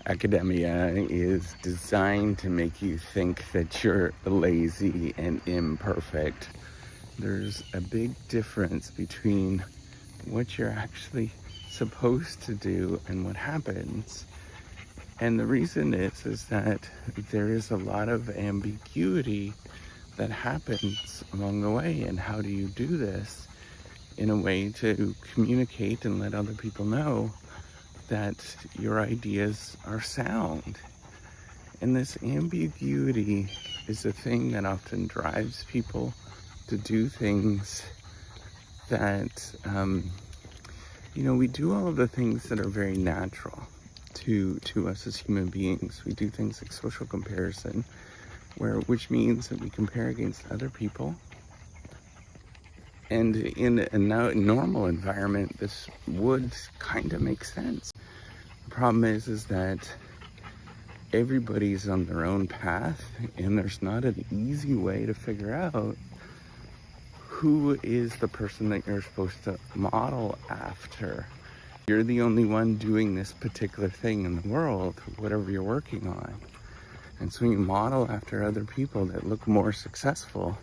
Academia is designed to make you think that you're lazy and imperfect. There's a big difference between what you're actually supposed to do and what happens. And the reason is that there is a lot of ambiguity that happens along the way. And how do you do this in a way to communicate and let other people know that your ideas are sound? And this ambiguity is the thing that often drives people to do things that, we do all of the things that are very natural to us as human beings. We do things like social comparison, which means that we compare against other people. And in a normal environment, this would kind of make sense. The problem is that everybody's on their own path, and there's not an easy way to figure out who is the person that you're supposed to model after. You're the only one doing this particular thing in the world, whatever you're working on. And so you model after other people that look more successful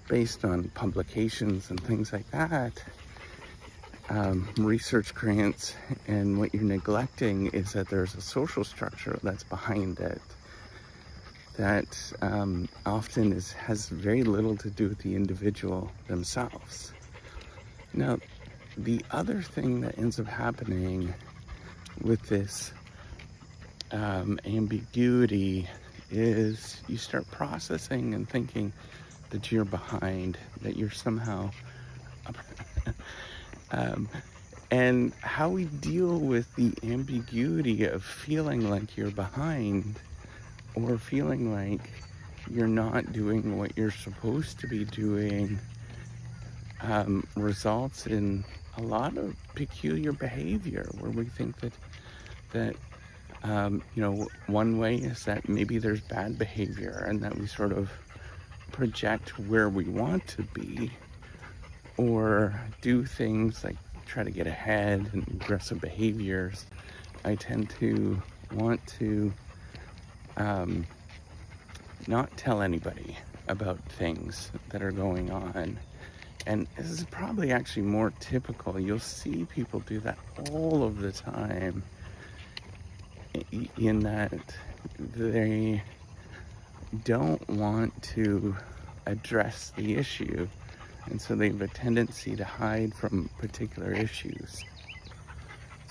based on publications and things like that, research grants, and what you're neglecting is that there's a social structure that's behind it that often has very little to do with the individual themselves. Now, the other thing that ends up happening with this ambiguity is you start processing and thinking that you're behind, that you're somehow and how we deal with the ambiguity of feeling like you're behind or feeling like you're not doing what you're supposed to be doing results in a lot of peculiar behavior, where we think that one way is that maybe there's bad behavior and that we sort of project where we want to be, or do things like try to get ahead and aggressive behaviors. I tend to want to not tell anybody about things that are going on. And this is probably actually more typical. You'll see people do that all of the time, in that they don't want to address the issue, and so they have a tendency to hide from particular issues.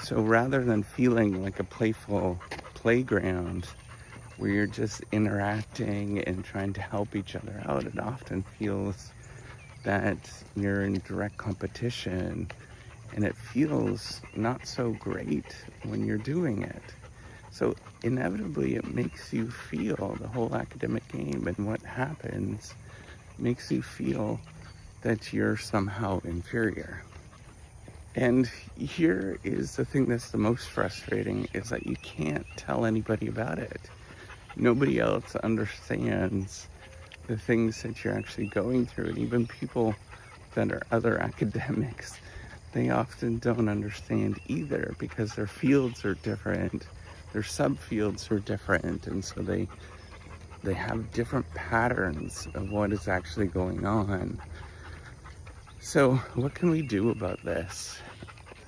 So rather than feeling like a playful playground where you're just interacting and trying to help each other out, it often feels that you're in direct competition, and it feels not so great when you're doing it. So inevitably it makes you feel, the whole academic game and what happens makes you feel that you're somehow inferior. And here is the thing that's the most frustrating, is that you can't tell anybody about it. Nobody else understands the things that you're actually going through. And even people that are other academics, they often don't understand either, because their fields are different, their subfields are different, and so they have different patterns of what is actually going on. So what can we do about this?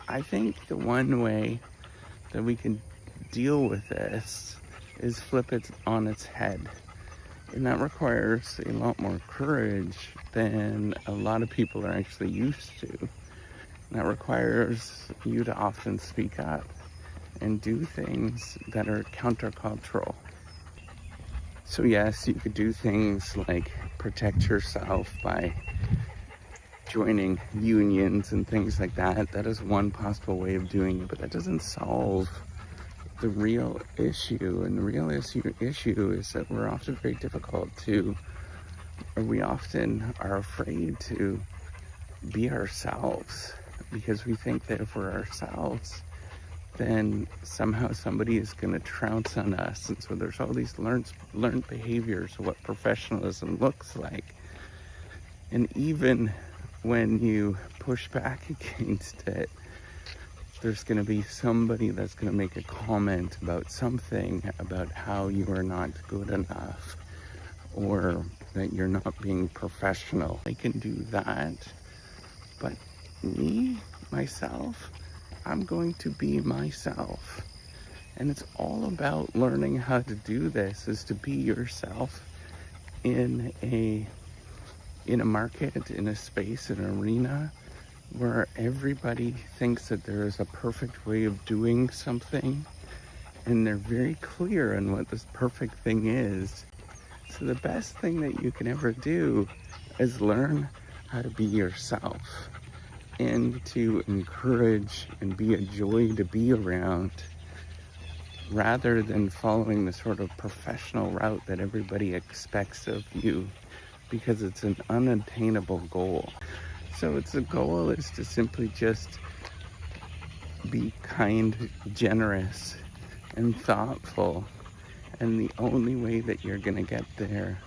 I think the one way that we can deal with this is flip it on its head. And that requires a lot more courage than a lot of people are actually used to. And that requires you to often speak up and do things that are countercultural. So yes, you could do things like protect yourself by joining unions and things like that. That is one possible way of doing it, but that doesn't solve the real issue. And the real issue is that we're often very difficult to, or we often are afraid to be ourselves, because we think that if we're ourselves, then somehow somebody is going to trounce on us. And so there's all these learned behaviors of what professionalism looks like. And even when you push back against it, there's going to be somebody that's going to make a comment about something, about how you are not good enough, or that you're not being professional. I can do that, but me, myself, I'm going to be myself. And it's all about learning how to do this, is to be yourself in a market, in a space, an arena where everybody thinks that there is a perfect way of doing something, and they're very clear on what this perfect thing is. So the best thing that you can ever do is learn how to be yourself, and to encourage and be a joy to be around, rather than following the sort of professional route that everybody expects of you, because it's an unattainable goal. So the goal is to simply just be kind, generous, and thoughtful. And the only way that you're going to get there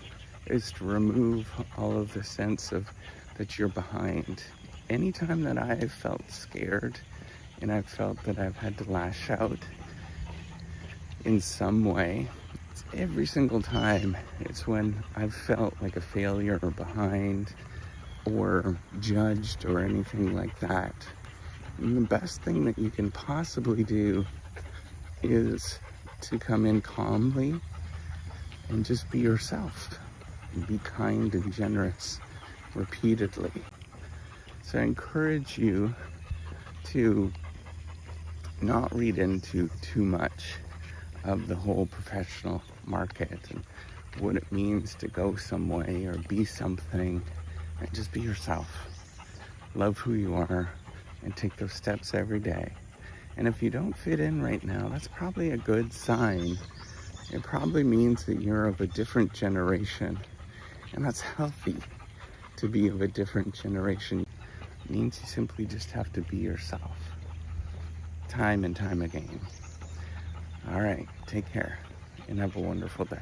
is to remove all of the sense of that you're behind. Anytime that I've felt scared and I've felt that I've had to lash out in some way, every single time it's when I've felt like a failure or behind or judged or anything like that. And the best thing that you can possibly do is to come in calmly and just be yourself and be kind and generous repeatedly. So I encourage you to not read into too much of the whole professional market and what it means to go some way or be something, and just be yourself. Love who you are and take those steps every day. And if you don't fit in right now, that's probably a good sign. It probably means that you're of a different generation, and that's healthy to be of a different generation. It means you simply just have to be yourself, time and time again. All right, take care and have a wonderful day.